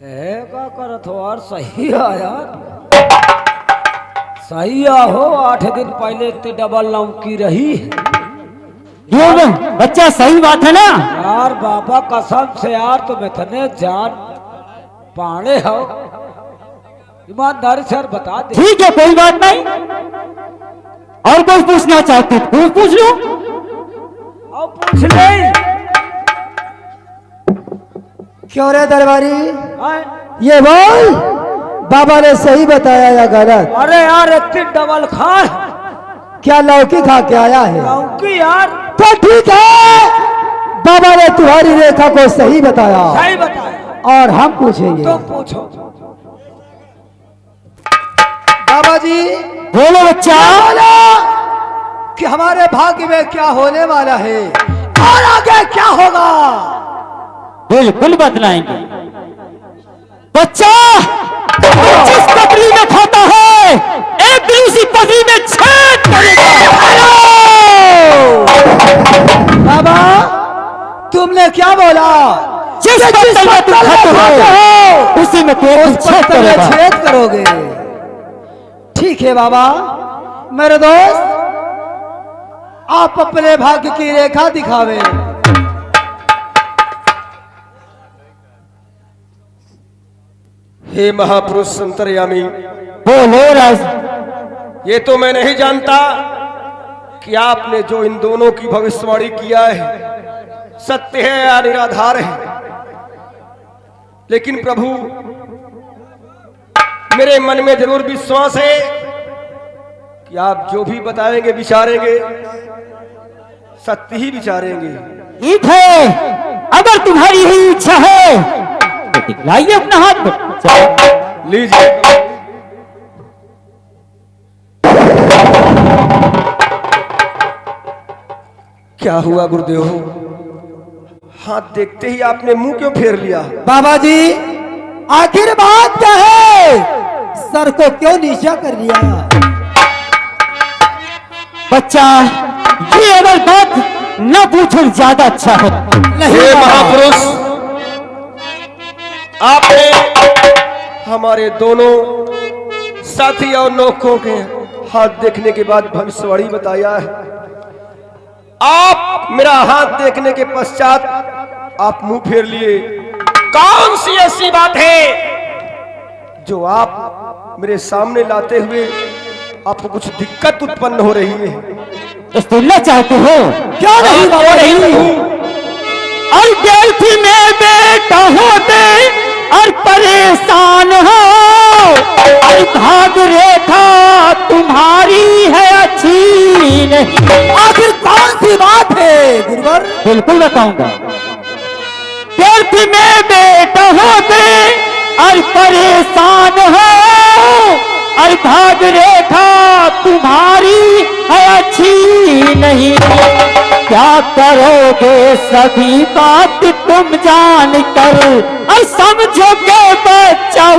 का करत हो यार? सही है यार, सही है हो। 8 दिन पहले इतनी डबल नौकी रही क्यों बच्चा? सही बात है ना यार। बाबा कसम से यार, तुम इतने जान पाने हो, ईमानदारी से यार बता दे। ठीक है, कोई बात नहीं। और कोई पूछना चाहते तो पूछ लो। और पूछ ले। क्यों रे दरबारी, हाँ? ये बोल, बाबा ने सही बताया या गलत? अरे यार इतनी डबल खा, क्या लौकी खा के आया है? लौकी यार। तो ठीक है, बाबा ने तुम्हारी रेखा को सही बताया। सही बताया। और हम पूछेंगे। तो पूछो। बाबा जी बोलो बच्चा। बोलो कि हमारे भाग्य में क्या होने वाला है और आगे क्या होगा? बिल्कुल बतलाएंगे बच्चा। जिस पटरी में खाता है एक दिन उसी पटरी में छेद करेगा। बाबा तुमने क्या बोला? जिस पत्थर में तुम खाते हो उसी में तो उस पत्थर में छेद करोगे। ठीक है बाबा। मेरे दोस्त, आप अपने भाग्य की रेखा दिखावे। हे महापुरुष संतरयामी, बोलो राज। ये तो मैं नहीं जानता कि आपने जो इन दोनों की भविष्यवाणी किया है सत्य है या निराधार है, लेकिन प्रभु मेरे मन में जरूर विश्वास है कि आप जो भी बताएंगे विचारेंगे सत्य ही विचारेंगे। ठीक है, अगर तुम्हारी ही इच्छा है तो दिखलाइए अपना हाथ। लीजिए। क्या हुआ गुरुदेव? हाथ देखते ही आपने मुंह क्यों फेर लिया? बाबा जी आखिर बात क्या है? सर को क्यों नीचा कर लिया? बच्चा ये अगर बात न पूछो ज्यादा अच्छा है। हे महापुरुष, आपने हमारे दोनों साथी और नौकों के हाथ देखने के बाद भविष्यवाणी बताया है। आप मेरा हाथ देखने के पश्चात आप मुंह फेर लिए। कौन सी ऐसी बात है जो आप मेरे सामने लाते हुए आपको कुछ दिक्कत उत्पन्न हो रही है? तो सुनना चाहते हो? क्या नहीं बाबा नहीं। और डेल्फी में बेटा होते और परेशान हो और भाग रेखा तुम्हारी है अच्छी नहीं। आखिर कौन सी बात है गुरुवर? बिल्कुल बताऊंगा। डेल्फी में बेटा होते और परेशान हो और भाग रेखा तुम्हारी है अच्छी नहीं। क्या करोगे सभी बात तुम जान कर और समझोगे बच्चा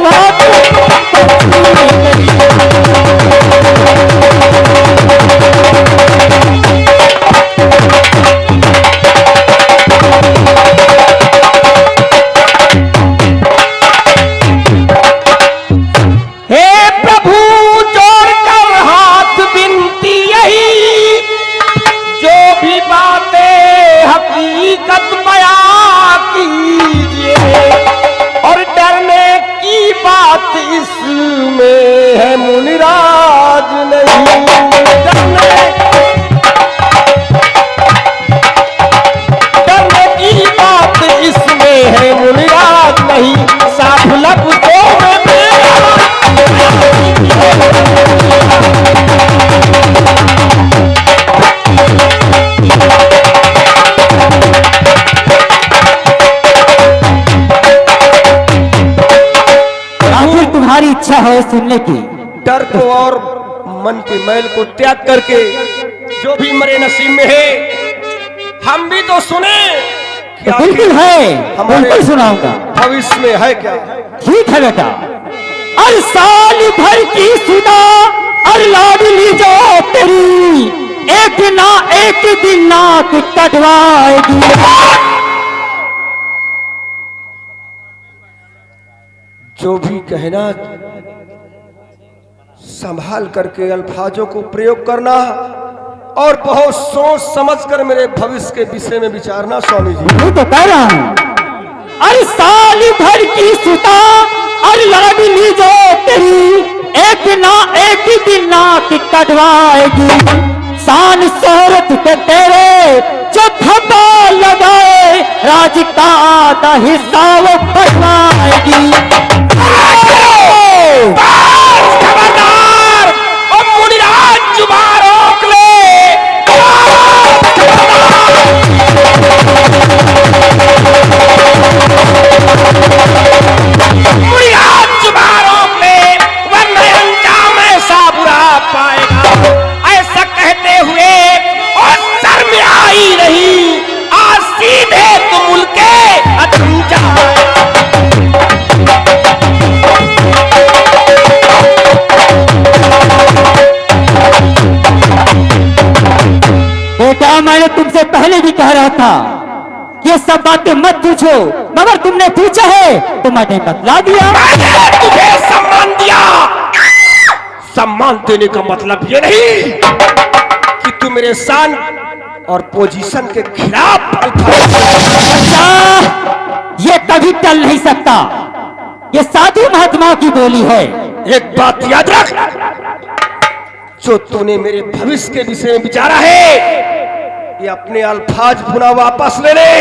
इसमें है मुनिराज नहीं। डरने की बात इसमें है मुनिराज नहीं। साफ लफ्ज़ों में तुम्हारी इच्छा है सुनने की। डर को और मन के मैल को त्याग करके जो भी मरे नसीब में है हम भी तो सुने। बिल्कुल है, बिल्कुल सुनाऊंगा। भविष्य में है क्या? ठीक है बेटा। और साल भर की सुना और लाडली जो तेरी एक ना एक दिन नाक कटवाएगी। जो भी कहना संभाल करके अल्फाजों को प्रयोग करना और बहुत सोच समझकर मेरे भविष्य के विषय में विचारना स्वामी जी। मैं तो कह रहा हूं, अरे साल भर की सुता और लाडली जो तेरी एक ना एक दिन ना कि कटवाएगी। शान शोहरत के तेरे जो धब्बा लगाए राज का आधा हिस्सा वो बनवाएगी। खबरदार और मुनिराज जुबान रोक ले। मुनिराज जुबान रोक ले, वरना अंजाम ऐसा बुरा पाएगा। ऐसा कहते हुए और सर में आई नहीं, आज सीधे तुम मुल्के अधम जाए। बेटा मैंने तुमसे पहले भी कह रहा था ये सब बातें मत पूछो, मगर तुमने पूछा है तो मैंने बतला दिया। मैंने तुझे सम्मान दिया। सम्मान देने का मतलब ये नहीं कि तू मेरे शान और पोजीशन के खिलाफ अच्छा, ये कभी टल नहीं सकता, ये साधु महात्माओं की बोली है। एक बात याद रख, जो तूने मेरे भविष्य के विषय में विचारा है, ये अपने अल्फाज पुनः वापस ले ले।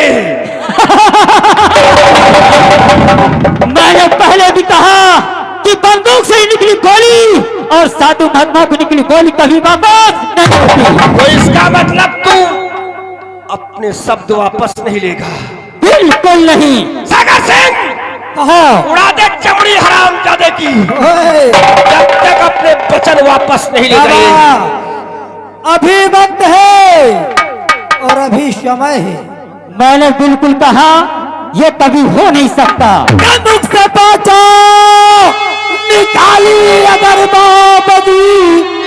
मैंने पहले भी कहा कि बंदूक से ही निकली गोली और साधु महात्मा को निकली गोली कभी वापस नहीं होती। तो इसका मतलब तू अपने शब्द वापस नहीं लेगा? बिल्कुल नहीं। सागर सिंह, कहा उड़ा दे चमड़ी हरामजादे की, ओए, जब तक अपने वचन वापस नहीं ले गए। बाबा, अभी वक्त है और अभी समय है। मैंने बिल्कुल कहा ये कभी हो नहीं सकता। बंदूक से बचो, निकाली अगर बाबदी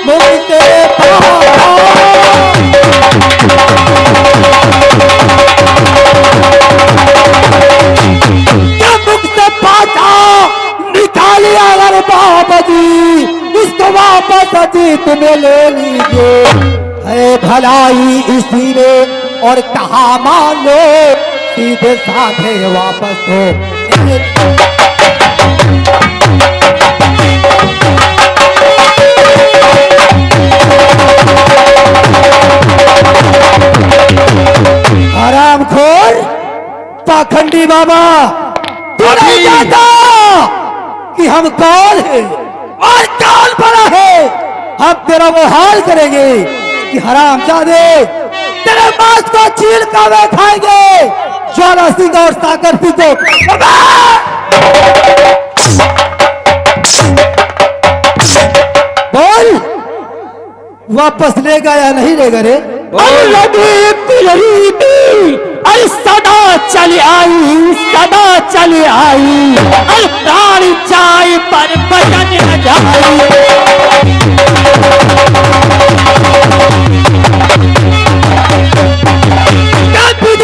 मुझसे बंदूक से बचो, निकाली अगर बाबदी, इसको वापस अजीत में ले लीजिए। है भलाई इसी में और कहा मान लो, सीधे साधे वापस हो। हरामखोर पाखंडी बाबा, तू नहीं जानता कि हम कौन है और कौन बड़ा है। हम तेरा वो हाल करेंगे कि हरामजादे तेरे मांस को चीर कर वे खाएंगे। ज्वाला सिंह और सागर सिंह को बोल, वापस लेगा या नहीं लेगा रे? अरे सदा चली आई, सदा चली आई, अरे प्राण जाए पर बचन न जाए।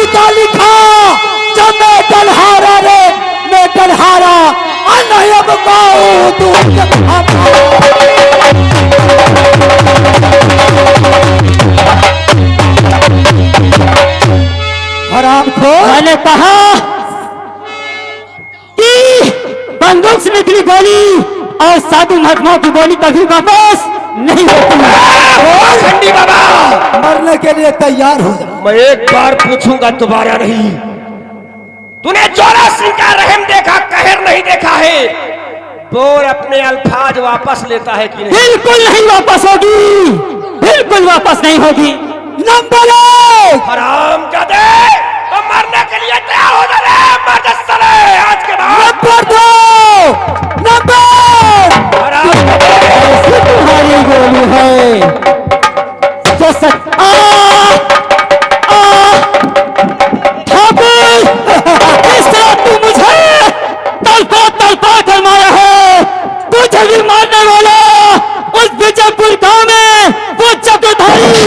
क्या लिखा जब मैं डलहारा रे, मैं डलहारा नहीं अब मैंने कहा कि बंदूक से निकली गोली और साधु महात्माओं की गोली कभी वापस नहीं होती। खंडी बाबा, मरने के लिए तैयार हो जा। मैं एक बार पूछूंगा, दोबारा नहीं। तूने ज्वाला सिंह का रहम देखा, कहर नहीं देखा है? बोल, अपने अल्फाज वापस लेता है कि नहीं? बिल्कुल नहीं वापस होगी, बिल्कुल वापस नहीं होगी। नंबर एक, हरामजादे, तो मरने के लिए तैयार हो जा रे, मर जा साले आज के बाद। नंबर दो, नंबर हरामजादे, तुम्हारी गोली है जो सच इस तरह तू मुझे तड़पा कर मारा है। तुझे भी मारने वाला उस विजयपुर गांव में वो चक्रधारी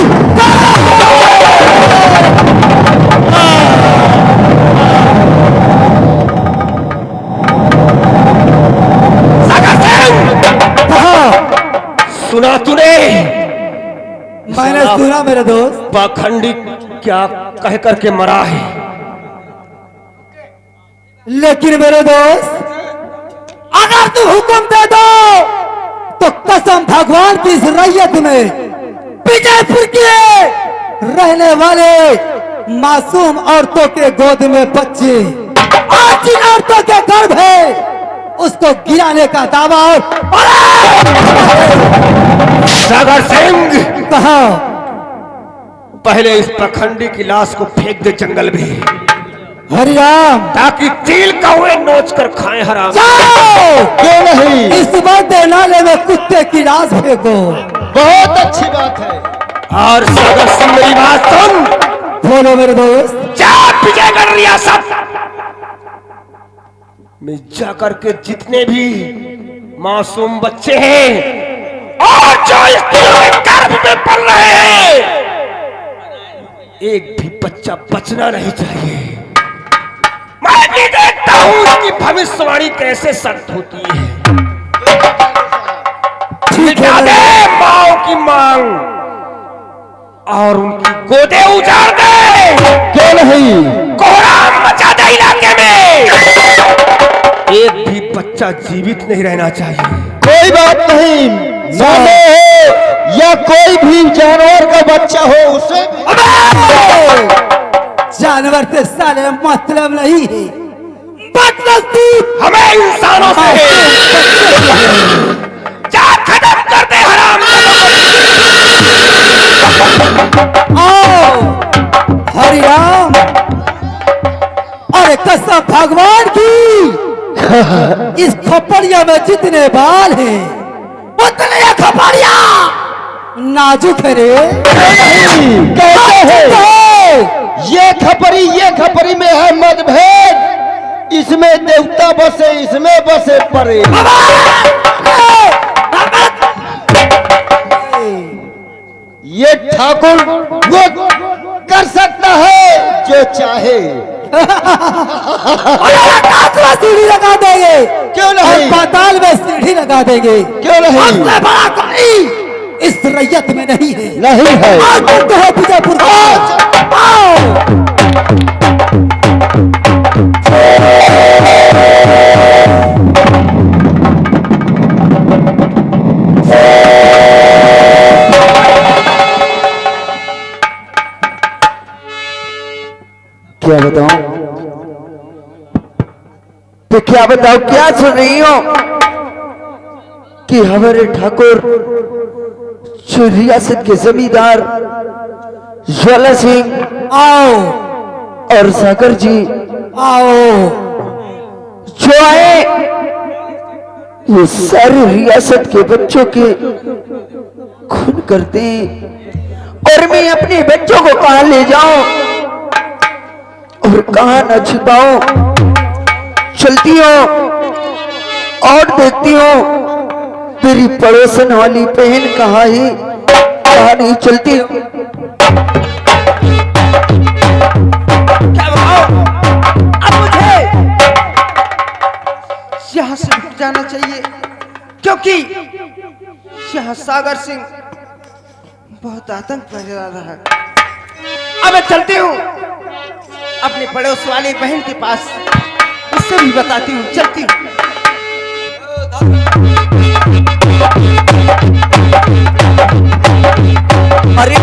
मेरे दोस्त? पाखंडी क्या कह करके मरा है, लेकिन मेरे दोस्त अगर तू हुक्म दे दो तो कसम भगवान की इस रैयत में विजयपुर के रहने वाले मासूम औरतों के गोद में बच्चे और जिन औरतों के गर्भ है उसको गिराने का दावा सागर सिंह, कहा पहले इस पाखंडी की लाश को फेंक दे जंगल में, हरिराम ताकि तिल कौवे नोच कर खाएं हराम। जाओ, क्यों नहीं इस बंदे नाले में कुत्ते की लाश फेंको। बहुत अच्छी बात है। और सागर सिंह मेरी बात सुन, बोलो मेरे दोस्त। जा विजयगढ़ रियासत में जाकर के जितने भी मासूम बच्चे हैं और जो इस गर्भ में पल रहे हैं, एक भी बच्चा बचना नहीं चाहिए। मैं भी देखता हूं उसकी भविष्यवाणी कैसे सत्य होती है। मिटा दे माओ की मांग और उनकी गोदे उजाड़ दे। क्यों नहीं? कोहराम मचा दे इलाके में। एक भी बच्चा जीवित नहीं रहना चाहिए। कोई बात नहीं, मानो हो या कोई भी जानवर का बच्चा हो, उसे जानवर से साले मतलब नहीं है, मतलब तू हमें इंसानों से जा खत्म कर दे हराम। आओ हरिराम, अरे कसम भगवान की इस खपड़िया में जितने बाल हैं उतने ये खपड़िया नाजुक है रे। कहते हैं ये खपरी में है मतभेद, इसमें देवता बसे, इसमें बसे परे। ये ठाकुर वो कर सकता है जो चाहे। सीढ़ी लगा देंगे, क्यों नहीं? पाताल में सीढ़ी लगा देंगे, क्यों नहीं? हमसे बड़ा कोई इस रैयत में नहीं है। नहीं है। आज तो है विजयपुर का। आओ। क्या बताऊं? तो क्या बताओ, क्या सुन रही हो कि हमारे ठाकुर जो रियासत के जमींदार ज्वाला सिंह आओ और सागर जी आओ जो आए, ये सारी रियासत के बच्चों के खून करते हैं और मैं अपने बच्चों को कहां ले जाऊं और कहां न छिपाऊं। चलती हो और देखती हो मेरी पड़ोसन वाली बहन कहाँ है, कहां नहीं चलती हो। क्या बताओ, अब मुझे यहाँ से उठ जाना चाहिए, क्योंकि यहाँ सागर सिंह बहुत आतंक फैला रहा है। अब मैं चलती हूँ अपनी पड़ोस वाली बहन के पास, उससे भी बताती हूँ, चलती हूँ। अरे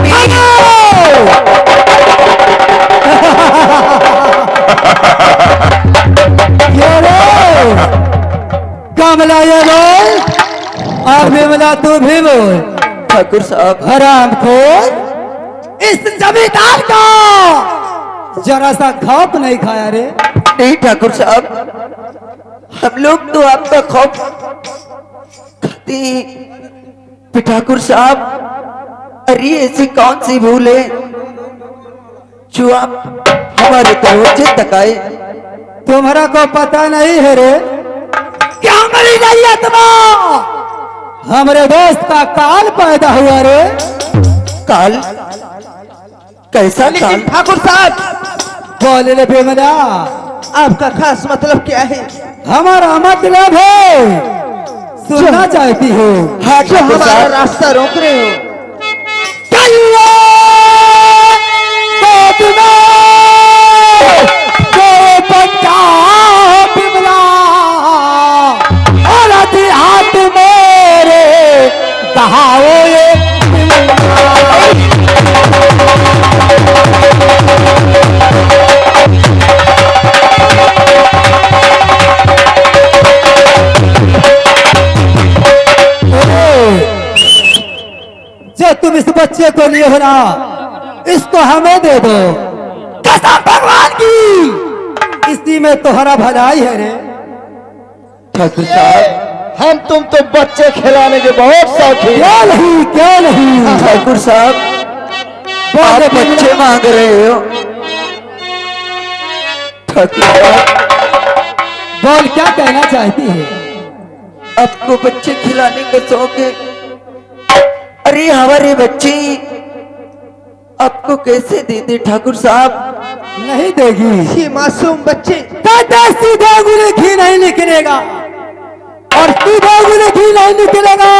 कमला ये बोल और विमला तू भी बोल। ठाकुर साहब, हराम खोर, इस जमींदार का जरा सा खौफ नहीं खाया रे। नहीं ठाकुर साहब, हम लोग तो आपका खौफ खाते हैं। ठाकुर साहब, अरे ऐसी कौन सी भूल है जो आप हमारे तवज्जो तकाए? तुम्हारा को पता नहीं है रे, क्या मेरी रैयत में हमारे दोस्त का काल पैदा हुआ रे। काल? कैसा काल? लेकिन ठाकुर साहब, बोले रे बेमना, आपका खास मतलब क्या है? हमारा मतलब है सुनना चाहती हो? हाँ जो ठाकुर हमारा साहब, रास्ता रोक रहे हो। कल्ला! बच्चे को लिए हो ना, इसको हमें दे दो। कसम भगवान की, इसी में तुम्हारा भलाई है रे। ठाकुर साहब, हम तुम तो बच्चे खिलाने के बहुत शौकीन। क्या नहीं, क्या नहीं। ठाकुर साहब, आप बच्चे मांग रहे हो। ठाकुर साहब, बोल क्या कहना चाहती है? आपको बच्चे खिलाने का शौक है। अरे हमारे बच्चे आपको कैसे दे दे ठाकुर साहब? नहीं देगी। ये मासूम बच्चे सीधा गुने घी नहीं निकलेगा, और सीधा गुने घी नहीं निकलेगा।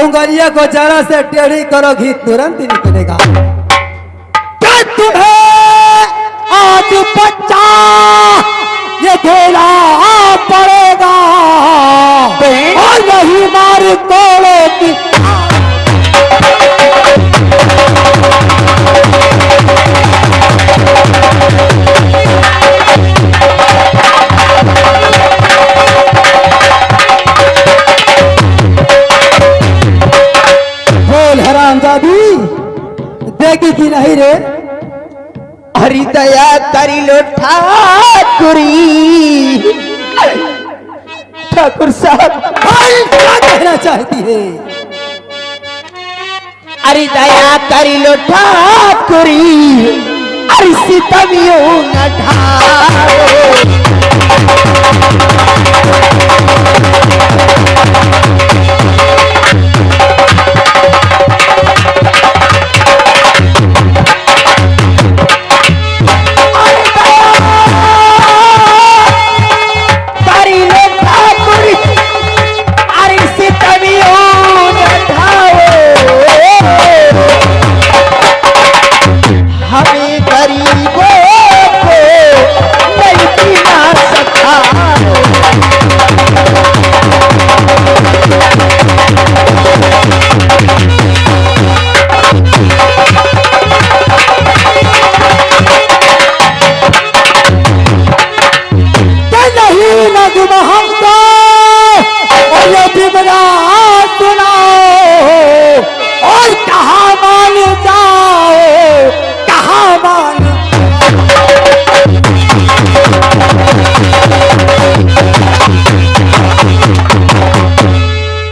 उंगलिया को जरा से टेढ़ी करो, घी तुरंत ही निकलेगा। क्या तुम्हें आज बच्चा ये खेला पड़ेगा, और नहीं मार तोड़ो की। बोल हरामजादी, देगी कि नहीं रे? हरि दया करी लो ठाकुरी। ठाकुर साहब, क्या कहना चाहती है? हरि दया करी लो ठाकुरी, अरे सितमियों न ढारो। हमें गरीबों को नहीं पीना सका। नहीं नगमा हमको, और ये बिमरा सुनाओ, और कहाँ मान जाओ, कहाँ मान।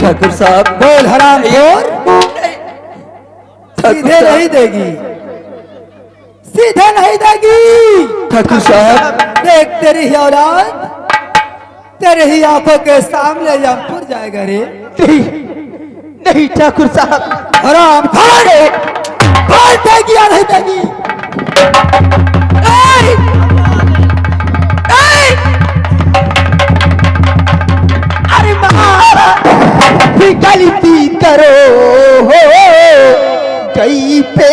ठाकुर साहब, बोल हराम खोर, ठाकुर सीधे नहीं साहब, देगी, सीधे नहीं देगी। ठाकुर साहब, देख तेरी ही औलाद तेरे ही आंखों के सामने जमपुर जाएगा रे। नहीं ठाकुर साहब, हराम खोर, बोल देगी या नहीं देगी? ए! ए! अरे महारा गलती करो हो गई पे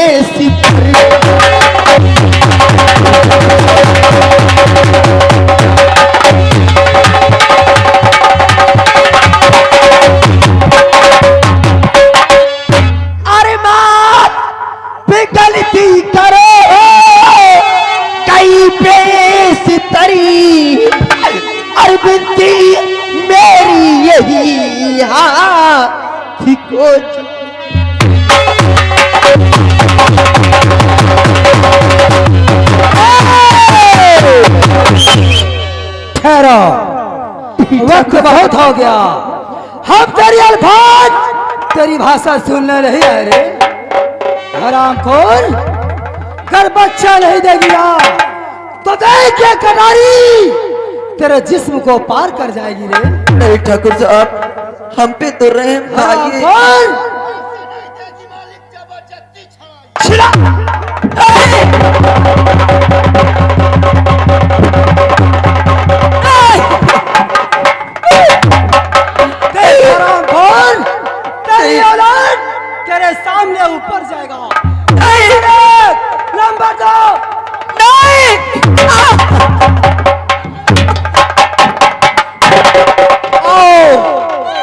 अरे माँ गलती करो कई पे तरी, अरबिंदी मेरी यही यहाँ थी कुछ। ठहरो, वक्त बहुत हो गया। हम तेरी अल्फाज, तेरी भाषा सुनने नहीं आए रे। हरामखोर, कर बच्चा नहीं देगी ना, तो देख ये कटारी तेरे जिस्म को पार कर जाएगी रे। नहीं ठाकुर साहब, हम पे तो रहम खाइए। हरामखोर, छिड़ा। तेरी औलाद तेरे सामने ऊपर जाएगा। नंबर 2 नहीं।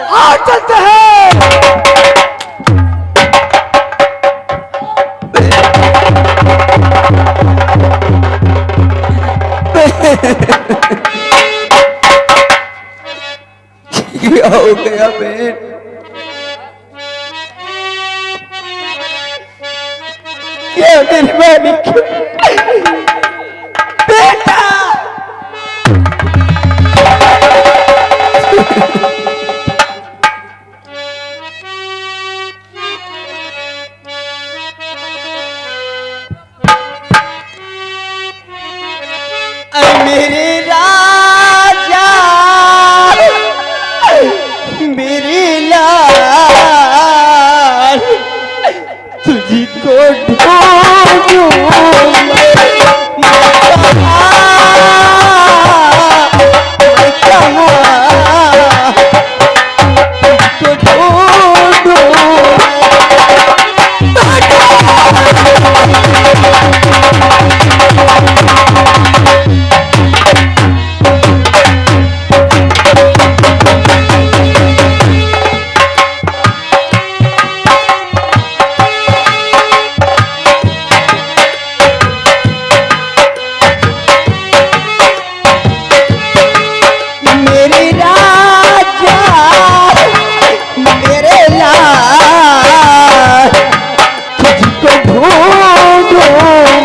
आओ चलते हैं। क्या हो गया बहन? ये मेरी मालिक बेटा। मेरे राजा मेरे लाल तुझको ढूंढूं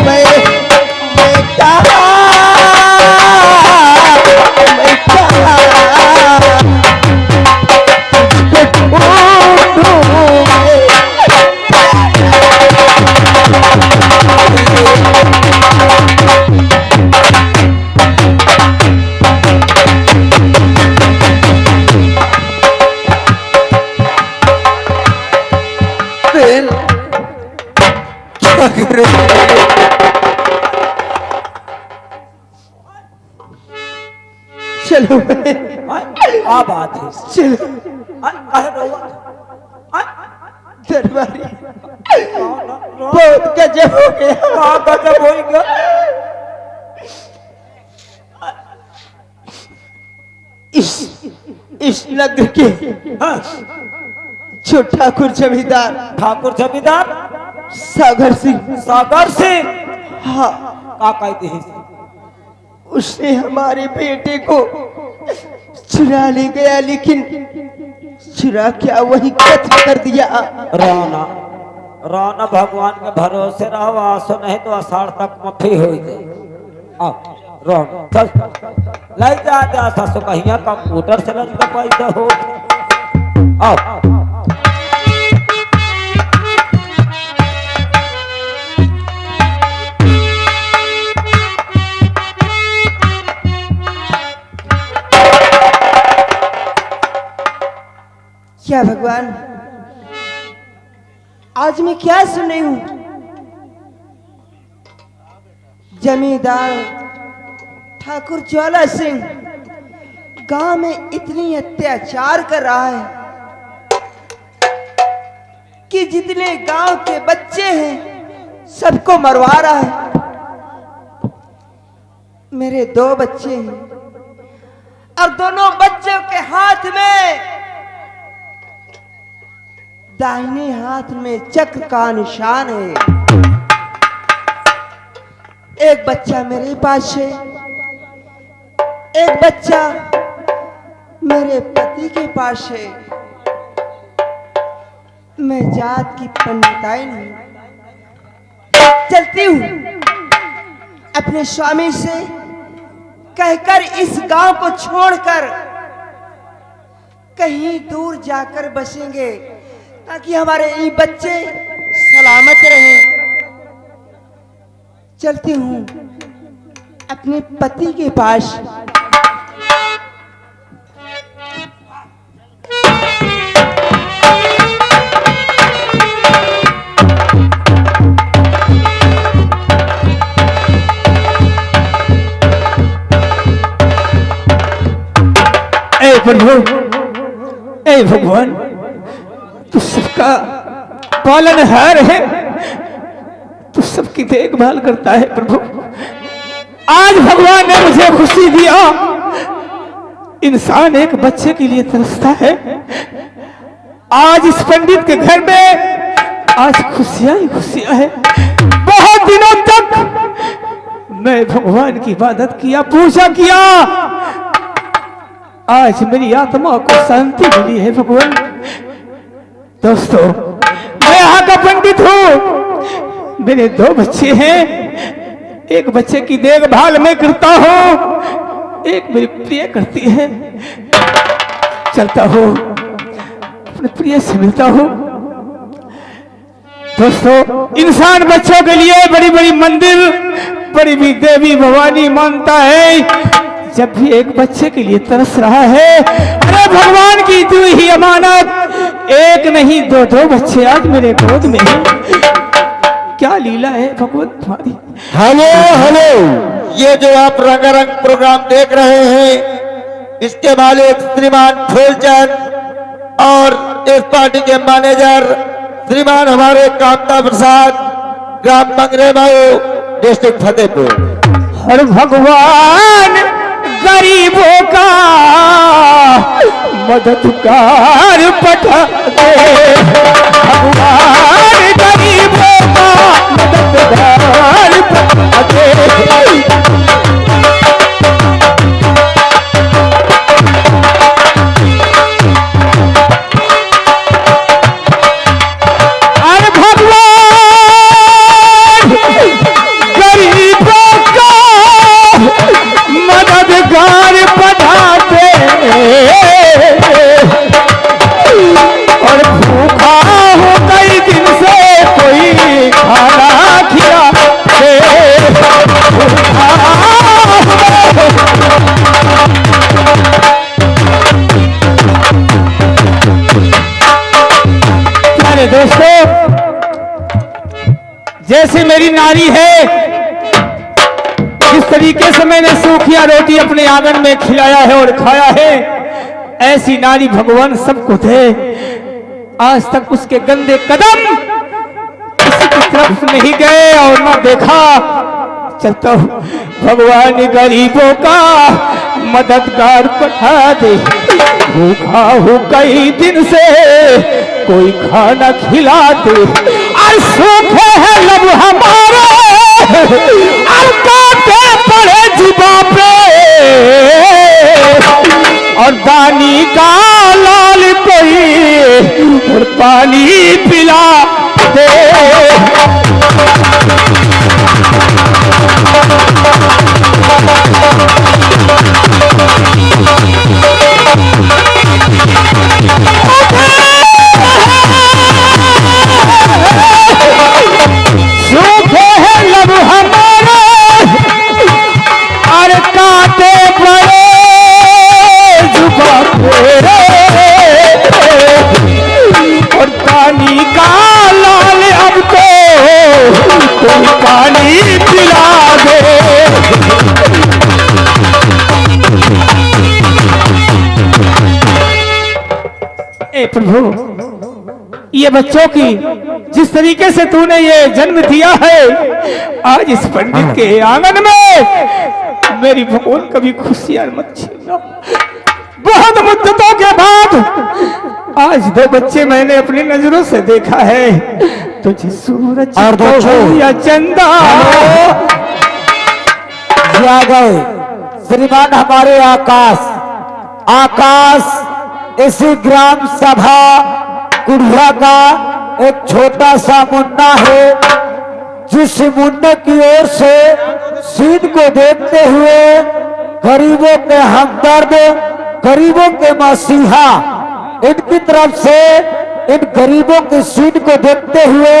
मैं कहाँ तुझको ढूंढूं चलो आ बात है। चलो काहे रहुआ? दरबारी बहुत गजब हो गया। का गजब होएगा? इस नगर के जो ठाकुर जमींदार ठाकुर जमींदार सागर सिंह हाँ का कहते हैं? उसने हमारे बेटे को चुरा ले गया, लेकिन चुरा क्या वही कत्ल कर दिया। राना राना भगवान के भरोसे रहो, आसो नहीं तो आषाढ़ तक मफी हो जाए। आओ राना चल लग जाते आशा सो कहिया कंप्यूटर से लग पैसा हो। आओ क्या भगवान, आज मैं क्या सुन रही हूं? जमींदार ठाकुर ज्वाला सिंह गांव में इतनी अत्याचार कर रहा है कि जितने गांव के बच्चे हैं सबको मरवा रहा है। मेरे 2 बच्चे हैं और दोनों बच्चों के हाथ में, दाहिने हाथ में चक्र का निशान है। एक बच्चा मेरे पास है, एक बच्चा मेरे पति के पास है। मैं जात की पंडिताई नहीं, चलती हूं अपने स्वामी से कहकर इस गांव को छोड़कर कहीं दूर जाकर बसेंगे ताकि हमारे ये बच्चे सलामत रहें। चलती हूं अपने पति के पास। ए प्रभु, ए भगवान, तू सबका पालनहार है, तू सबकी देखभाल करता है प्रभु। आज भगवान ने मुझे खुशी दिया। इंसान एक बच्चे के लिए तरसता है। आज इस पंडित के घर में आज खुशियां ही खुशियां है। बहुत दिनों तक मैं भगवान की इबादत किया, पूजा किया। आज मेरी आत्मा को शांति मिली है भगवान। दोस्तों, मैं यहाँ का पंडित हूँ, मेरे 2 बच्चे हैं, एक बच्चे की देखभाल मैं करता हूँ, एक मेरी प्रिय करती है। चलता हूँ, अपने प्रिय से मिलता हूँ। दोस्तों, इंसान बच्चों के लिए बड़ी बड़ी मंदिर, बड़ी बड़ी देवी भवानी मानता है। जब भी एक बच्चे के लिए तरस रहा है, अरे भगवान की दी ही अमानत, एक नहीं 2 बच्चे आज मेरे गोद में हैं। क्या लीला है भगवत तुम्हारी। हेलो हेलो, ये जो आप रंगारंग प्रोग्राम देख रहे हैं, इसके मालिक श्रीमान फूलचंद और इस पार्टी के मैनेजर श्रीमान हमारे कामता प्रसाद, ग्राम मंगरेमाऊ, डिस्ट्रिक्ट फतेहपुर। हर भगवान गरीबों का मददगार पठा दे, भगवान गरीबों का मददगार पठा दे। अरे भगवान गरीबों का मददगार पठाते और भूखा हो कई दिन से कोई खाना खिलाते। अरे दोस्तों, जैसे मेरी नारी है, जिस तरीके से मैंने सूखिया रोटी अपने आंगन में खिलाया है और खाया है, ऐसी नारी भगवान सबको दे। आज तक उसके गंदे कदम किसी की तरफ नहीं गए और ना देखा। चलता हूं, भगवान गरीबों का मददगार पठा दे, भूखा हूं कई दिन से कोई खाना खिला दे। और सूखे हैं लब हमारे और कांटे पड़े जुबा पे, और दानी का लाल कोई और पानी पिला दे। सूखे हैं लब हमारे और कांटे पड़े जुबा पे, और पानी का लाल अब तो कोई पानी पिला दे। ए प्रभु, ये बच्चों की जिस तरीके से तूने ये जन्म दिया है, आज इस पंडित के आंगन में मेरी भगवान कभी खुशियां मत छीनना। बहुत मुद्दतों के बाद आज 2 बच्चे मैंने अपनी नजरों से देखा है। तुझे सूरज या चंदा आ गए श्रीमान हमारे आकाश। आकाश इसी ग्राम सभा कुड़िया का एक छोटा सा मुन्ना है, जिस मुन्ने की ओर से सीध को देखते हुए गरीबों के हमदर्द, गरीबों के मसीहा, इनकी तरफ से इन गरीबों की सीध को देखते हुए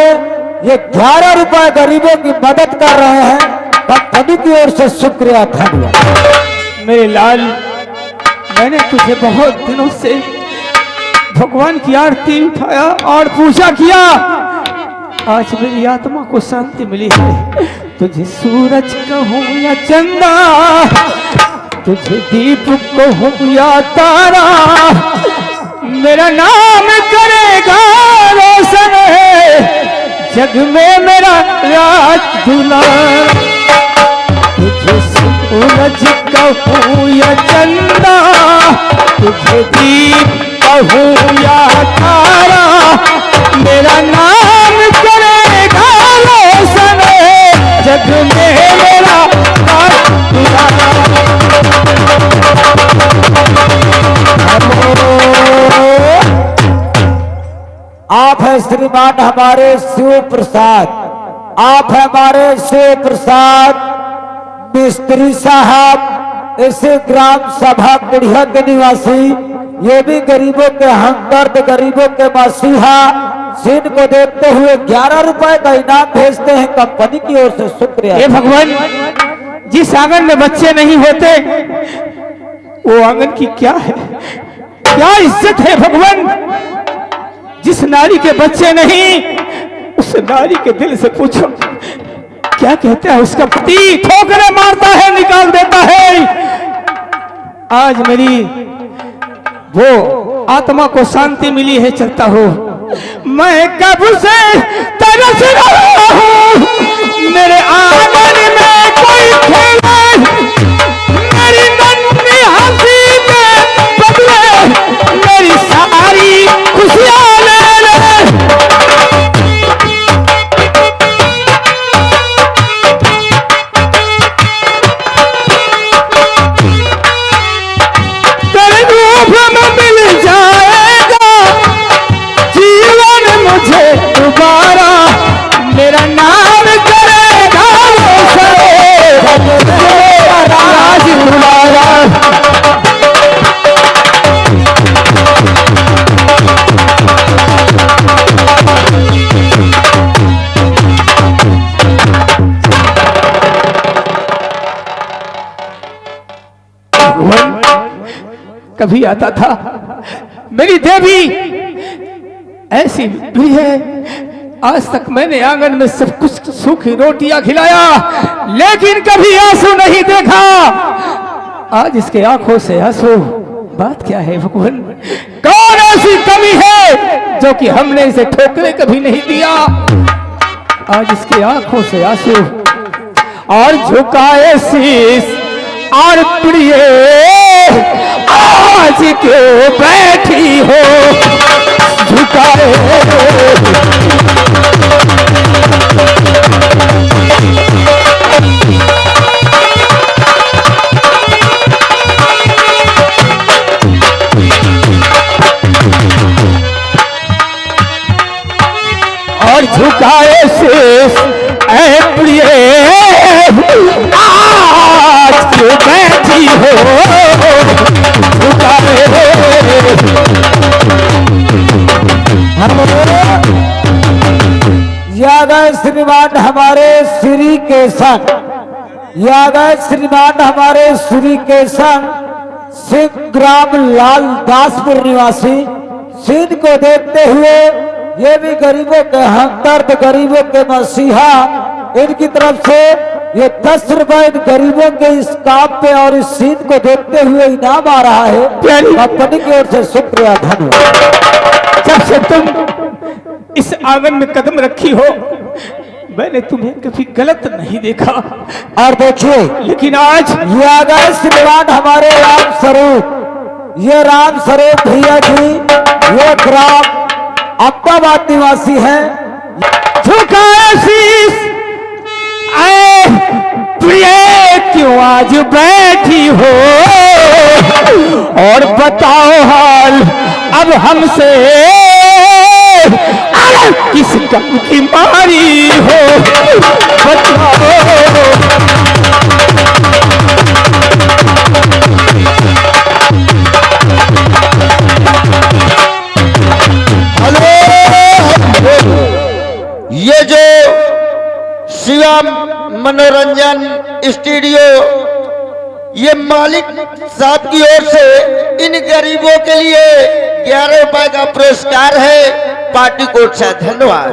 ये 11 रुपए गरीबों की मदद कर रहे हैं। कंपनी की ओर से शुक्रिया, धन्यवाद। मेरे लाल, मैंने तुझे बहुत दिनों से भगवान की आरती उठाया और पूजा किया। आज मेरी आत्मा को शांति मिली है। तुझे सूरज कहूं या चंदा, तुझे दीप कहूं या तारा, मेरा नाम करेगा रोशन है जग में मेरा राज दूल्हा। तुझे सूरज कहूं या चंदा, तुझे दीप कहूं या तारा, मेरा नाम करेगा रोशन जग में मेरा राज दूल्हा। आप है श्रीमान हमारे शिव प्रसाद, आप हमारे शिव प्रसाद मिस्त्री साहब, इसे ग्राम सभा कुड़िया के निवासी, ये भी गरीबों के हमदर्द, गरीबों के मसीहा, सिंध को देखते हुए 11 रुपए का इनाम भेजते हैं कंपनी की ओर से। शुक्रिया। हे भगवान, जिस आंगन में बच्चे नहीं होते वो आंगन की क्या है, क्या इज्जत है भगवान। जिस नारी के बच्चे नहीं, उस नारी के दिल से पूछो क्या कहता है उसका पति। ठोकरे मारता है, निकाल देता है। आज मेरी वो आत्मा को शांति मिली है, चलता हो। मैं कब से तरस रहा हूँ, मेरे आंगन में कोई खेले, मेरी नन्ही हंसी के बदले मेरी सारी खुशियाँ ले ले। तेरे रूप में मिल जाएगा जीवन मुझे दोबारा, मेरा नाम करेगा राज दुलारा। कभी आता था मेरी देवी ऐसी भी है। आज तक मैंने आंगन में सब कुछ सूखी रोटियां खिलाया, लेकिन कभी आंसू नहीं देखा। आज इसके आंखों से आंसू, बात क्या है भगवान। कौन ऐसी कमी है जो कि हमने इसे ठोकरे कभी नहीं दिया। आज इसकी आंखों से आंसू और झुकाए शीश और प्रिय आज क्यों बैठी हो झुकाए। और झुकाए शीश ऐ प्रिय आज क्यों बैठी हो झुकाए। याद है श्रीमान हमारे श्री केशन, याद है श्रीमान हमारे श्री केशन सिंह ग्राम लाल दासपुर निवासी, सिंध को देखते हुए ये भी गरीबों के हमदर्द, गरीबों के मसीहा, इनकी तरफ से ये 10 रुपए गरीबों के इस काम पे और इस सीन को देखते हुए इनाम आ रहा है कंपनी की ओर से। शुक्रिया, धन्यवाद। जब से तुम इस आंगन में कदम रखी हो, मैंने तुम्हें कभी गलत नहीं देखा। और देखिए, लेकिन आज ये आ गए श्रीमान हमारे राम स्वरूप, ये राम स्वरूप भैया जी, ये ग्राम अहमदाबाद निवासी हैं। झुकाए शीश ऐ प्रिय क्यों आज बैठी हो और बताओ हाल अब हमसे किस गम की मारी हो बताओ। ये जो शिवम मनोरंजन स्टूडियो, ये मालिक साहब की ओर से इन गरीबों के लिए 11 रुपए का पुरस्कार है, पार्टी कोट से। धन्यवाद।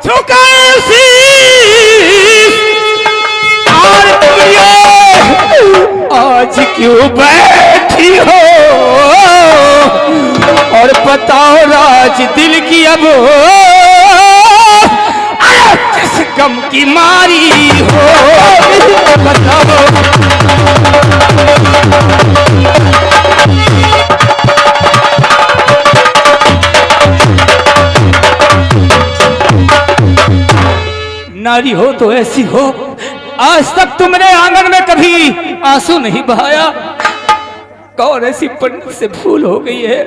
झुकाए शीश और प्रिय आज क्यों बैठी हो और बताओ राज दिल की अब किस गम की मारी हो बताओ। नारी हो तो ऐसी हो, आज तक तुमने आंगन में कभी आंसू नहीं बहाया। कौन ऐसी पंडित से भूल हो गई है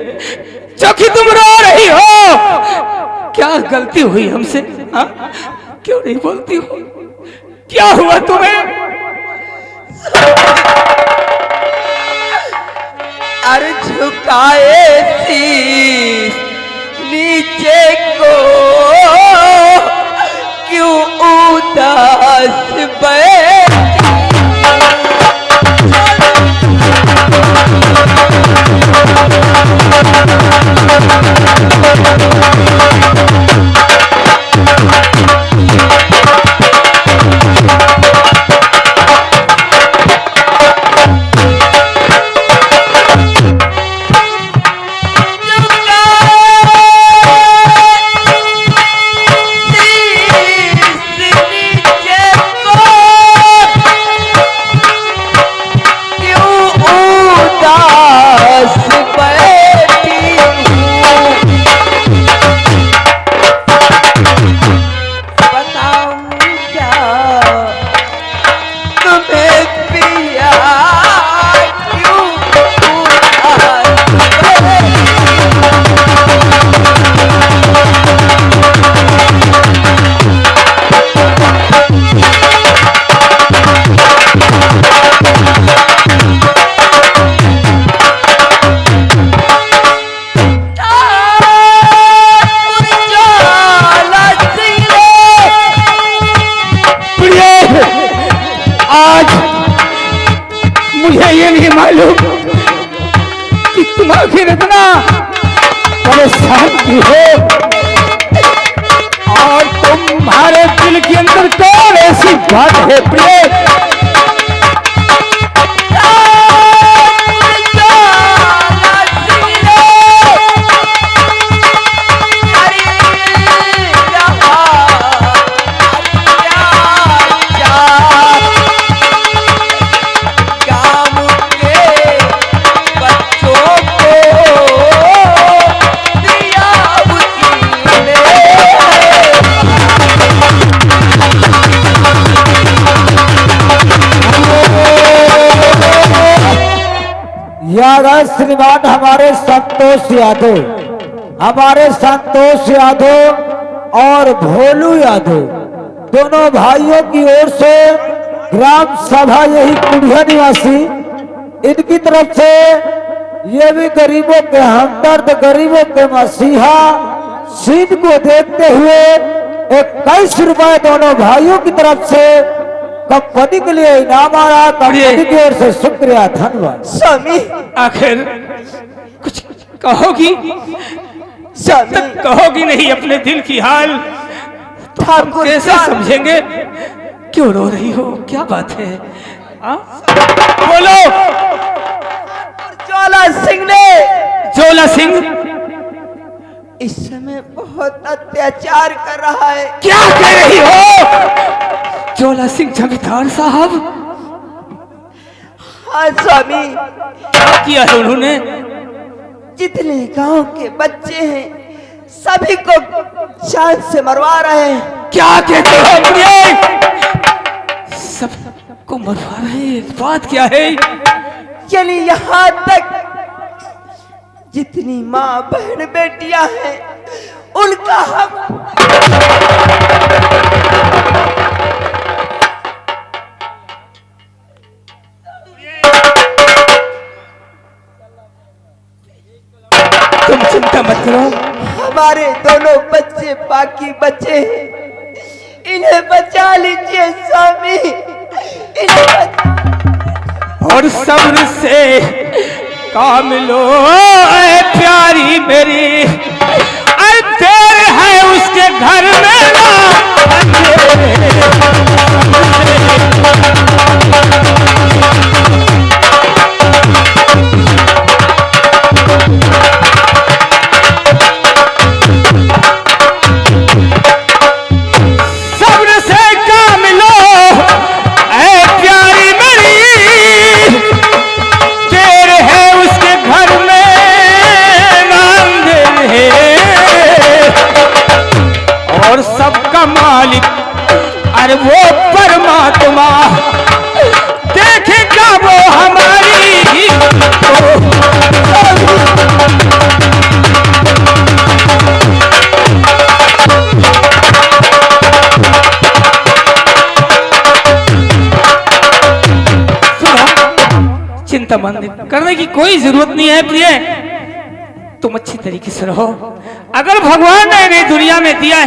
जो कि तुम रो रही हो। क्या गलती हुई हमसे? हाँ? क्यों नहीं बोलती हो? क्या हुआ तुम्हें? अरे झुकाए शीश नीचे को क्यों उदास बैठी? मुझे ये नहीं मालूम कि तुम आखिर इतना परेशान क्यों हो और तुम्हारे दिल के अंदर कौन ऐसी बात है प्रिय? याद है श्रीमान हमारे संतोष यादव और भोलू यादव दोनों भाइयों की ओर से ग्राम सभा यही कुड़िया निवासी इनकी तरफ से ये भी गरीबों के हमदर्द गरीबों के मसीहा सीन को देखते हुए 21 रुपए दोनों भाइयों की तरफ से कंपनी के लिए इनाम आ रहा। कंपनी की ओर से शुक्रिया, धन्यवाद। स्वामी आखिर कुछ कहोगी? जब तक कहोगी नहीं अपने दिल की हाल तो हम कैसे समझेंगे? क्यों रो रही हो? क्या बात है? बोलो। जोला सिंह इस समय बहुत अत्याचार कर रहा है। क्या कह रही हो? जोला सिंह जमींदार साहब? हाँ स्वामी। क्या किया है उन्होंने? जितने गांव के बच्चे हैं सभी को जान से मरवा रहे हैं। क्या कहते हो? सबको मरवा रहे हैं? बात क्या है? यानी यहाँ तक जितनी माँ बहन बेटियां हैं उनका हम तुम चिंता मत करो। हमारे दोनों बच्चे बाकी बच्चे हैं, इन्हें बचा लीजिए स्वामी, इन्हें बचा। और सब्र से काम लो ऐ प्यारी मेरी, अरे तेरे है उसके घर में ना मालिक, अरे वो परमात्मा देखेगा वो हमारी तो चिंता करने की कोई जरूरत नहीं है प्रिय। तुम अच्छी तरीके से रहो। अगर भगवान ने दुनिया में दिया है